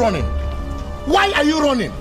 running? Why are you running?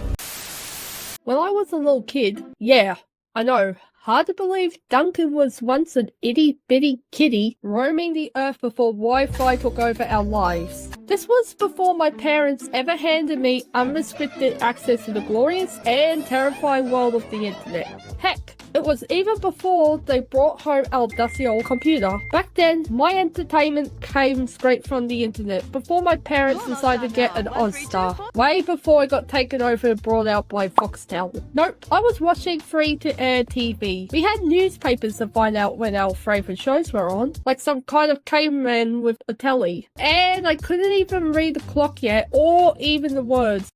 When I was a little kid, yeah, I know, hard to believe Duncan was once an itty-bitty kitty roaming the earth before Wi-Fi took over our lives. This was before my parents ever handed me unrestricted access to the glorious and terrifying world of the internet. Heck, it was even before they brought home our dusty old computer. Back then, my entertainment came straight from the internet, before my parents decided to get an Austar. Way before it got taken over and brought out by Foxtel. Nope, I was watching free-to-air TV. We had newspapers to find out when our favourite shows were on, like some kind of caveman with a telly. And I couldn't even read the clock yet, or even the words.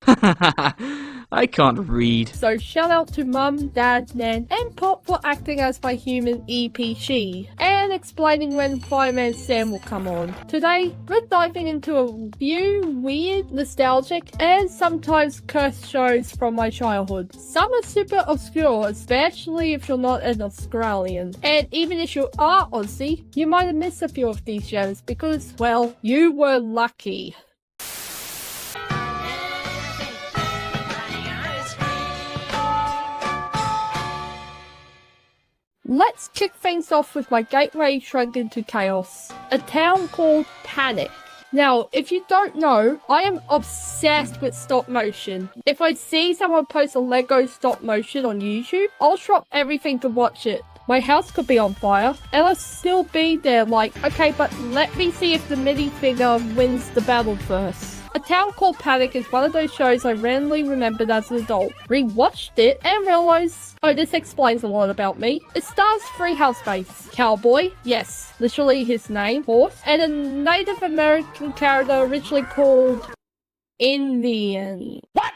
I can't read. So shout out to Mum, Dad, Nan, and Pop for acting as my human EP she, and explaining when Fireman Sam will come on. Today, we're diving into a few weird, nostalgic, and sometimes cursed shows from my childhood. Some are super obscure, especially if you're not an Australian. And even if you are Aussie, you might have missed a few of these shows because, well, you were lucky. Let's kick things off with my gateway shrunk into chaos. A town called Panic. Now, if you don't know, I am obsessed with stop motion. If I see someone post a Lego stop motion on YouTube, I'll drop everything to watch it. My house could be on fire, and I'll still be there like, okay, but let me see if the minifigure wins the battle first. A Town Called Panic is one of those shows I randomly remembered as an adult, rewatched it, and realized, oh, this explains a lot about me. It stars three housemates. Cowboy, yes, literally his name, horse, and a Native American character originally called Indian. What?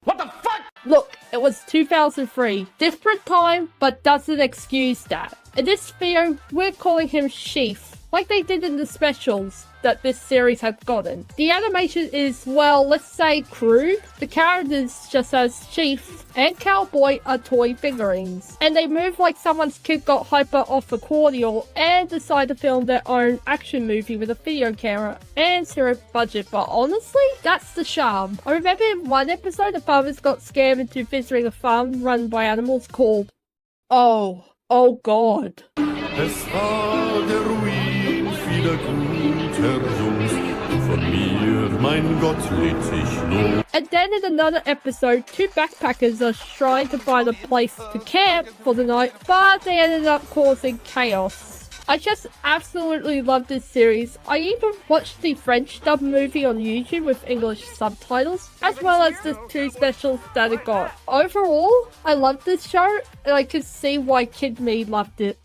What the fuck? Look, it was 2003. Different time, but doesn't excuse that. In this video, we're calling him Sheaf, like they did in the specials that this series had gotten. The animation is, well, let's say crude. The characters, just as Chief and Cowboy, are toy figurines. And they move like someone's kid got hyper off a cordial and decided to film their own action movie with a video camera and zero budget. But honestly, that's the charm. I remember in one episode, the farmers got scammed into visiting a farm run by animals called... Oh God. Es war der Ruin vieler guter Jungs. Von mir, mein Gott, lädt sich nur. And then in another episode, two backpackers are trying to find a place to camp for the night, but they ended up causing chaos. I just absolutely love this series. I even watched the French dub movie on YouTube with English subtitles, as well as the two specials that it got. Overall, I love this show, and I could see why Kid Me loved it.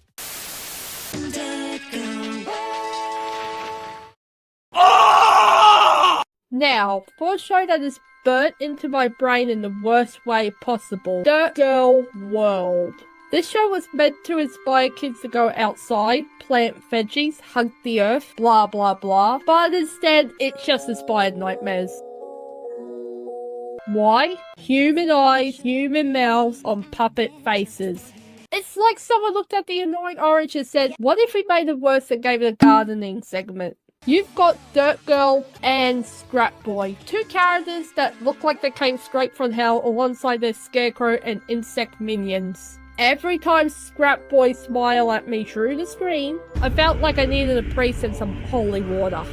Now, for a show that is burnt into my brain in the worst way possible, Dirtgirlworld. This show was meant to inspire kids to go outside, plant veggies, hug the earth, blah blah blah, but instead it just inspired nightmares. Why? Human eyes, human mouths on puppet faces. It's like someone looked at the annoying orange and said, what if we made it worse and gave it a gardening segment? You've got Dirt Girl and Scrap Boy, two characters that look like they came straight from hell alongside their scarecrow and insect minions. Every time Scrap Boy smiled at me through the screen, I felt like I needed a priest and some holy water.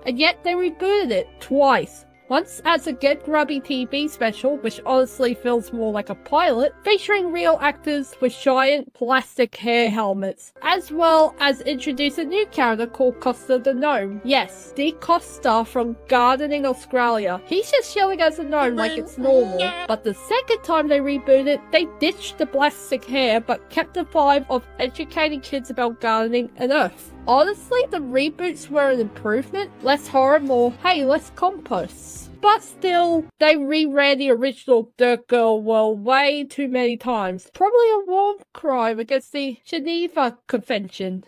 And yet they rebooted it twice. Once as a Get Grubby TV special, which honestly feels more like a pilot, featuring real actors with giant plastic hair helmets, as well as introduce a new character called Costa the Gnome. Yes, the Costa from Gardening Australia. He's just yelling as a gnome like it's normal. But the second time they rebooted, they ditched the plastic hair but kept the vibe of educating kids about gardening and earth. Honestly, the reboots were an improvement. Less horror, more, hey, let's compost. But still, they reran the original Dirtgirlworld way too many times. Probably a war crime against the Geneva Convention.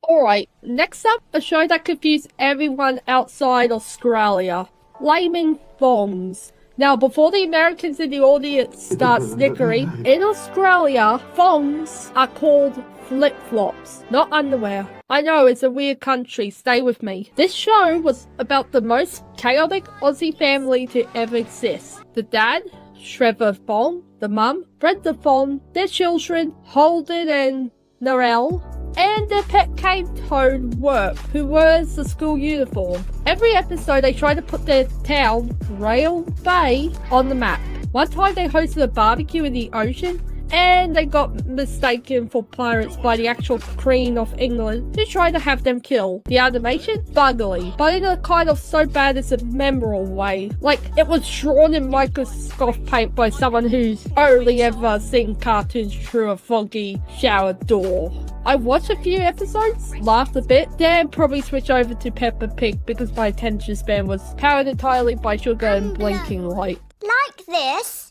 Alright, next up, a show that confused everyone outside Australia. Flaming Thongs. Now, before the Americans in the audience start snickering, in Australia, thongs are called flip-flops, not underwear. I know, it's a weird country, stay with me. This show was about the most chaotic Aussie family to ever exist. The dad, Trevor Thong, the mum, Brenda Thong, their children, Holden and Narelle, and their pet cane-toad Work, who wears the school uniform. Every episode they try to put their town, Rail Bay, on the map. One time they hosted a barbecue in the ocean, and they got mistaken for pirates by the actual Queen of England, who tried to have them killed. The animation? Bugly, but in a kind of so bad it's a memorable way. Like, it was drawn in Microsoft Paint by someone who's only ever seen cartoons through a foggy shower door. I watched a few episodes, laughed a bit, then probably switch over to Peppa Pig because my attention span was powered entirely by sugar and blinking light. Like this?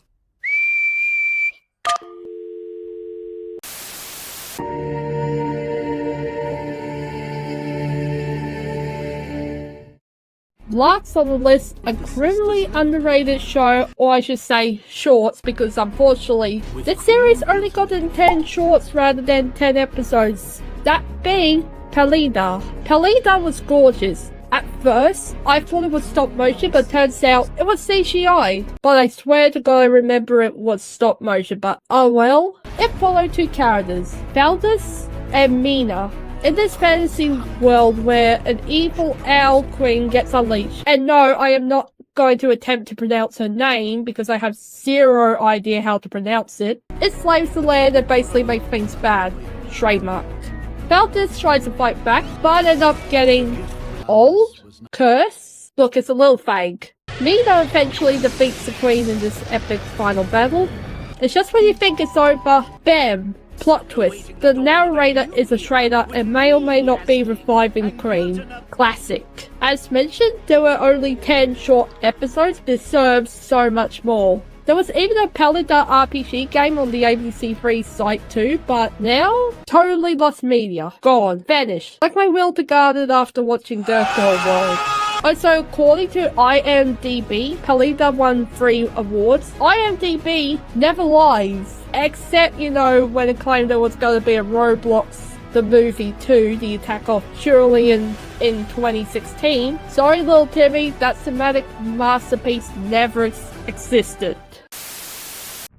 Last on the list, a criminally underrated show, or I should say shorts, because unfortunately this series only got in 10 shorts rather than 10 episodes. That being Paleita. Paleita was gorgeous. At first, I thought it was stop motion, but turns out it was CGI. But I swear to God I remember it was stop motion, but oh well. It followed two characters, Valdez and Mina, in this fantasy world where an evil owl queen gets unleashed. And no, I am not going to attempt to pronounce her name because I have zero idea how to pronounce it. It slaves the land and basically makes things bad. Trademark. Valdez tries to fight back, but ends up getting old? Curse? Look, it's a little fake. Mina eventually defeats the queen in this epic final battle. It's just when you think it's over, bam! Plot twist. The narrator is a traitor and may or may not be reviving Queen. Classic. As mentioned, there were only 10 short episodes. This serves so much more. There was even a Paleita RPG game on the ABC3 site too, but now, totally lost media. Gone. Vanished. Like my will to garden after watching Dirtgirlworld. Also, according to IMDb, Paleita won 3 awards. IMDb never lies. Except, you know, when it claimed there was going to be a Roblox the movie 2, The Attack of Cherulian in 2016. Sorry, little Timmy, that cinematic masterpiece never existed.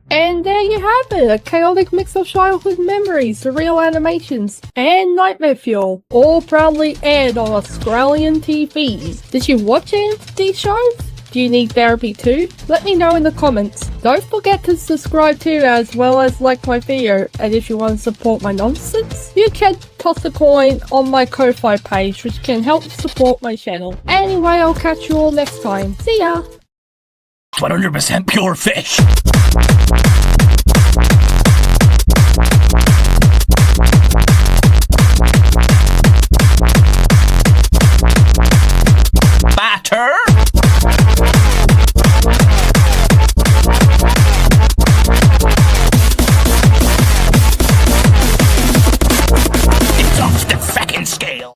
And there you have it, a chaotic mix of childhood memories, surreal animations, and nightmare fuel, all proudly aired on Australian TV. Did you watch any of these shows? Do you need therapy too? Let me know in the comments. Don't forget to subscribe too, as well as like my video, and if you want to support my nonsense, you can toss a coin on my Ko-Fi page, which can help support my channel. Anyway, I'll catch you all next time. See ya! 100% pure fish! Batter!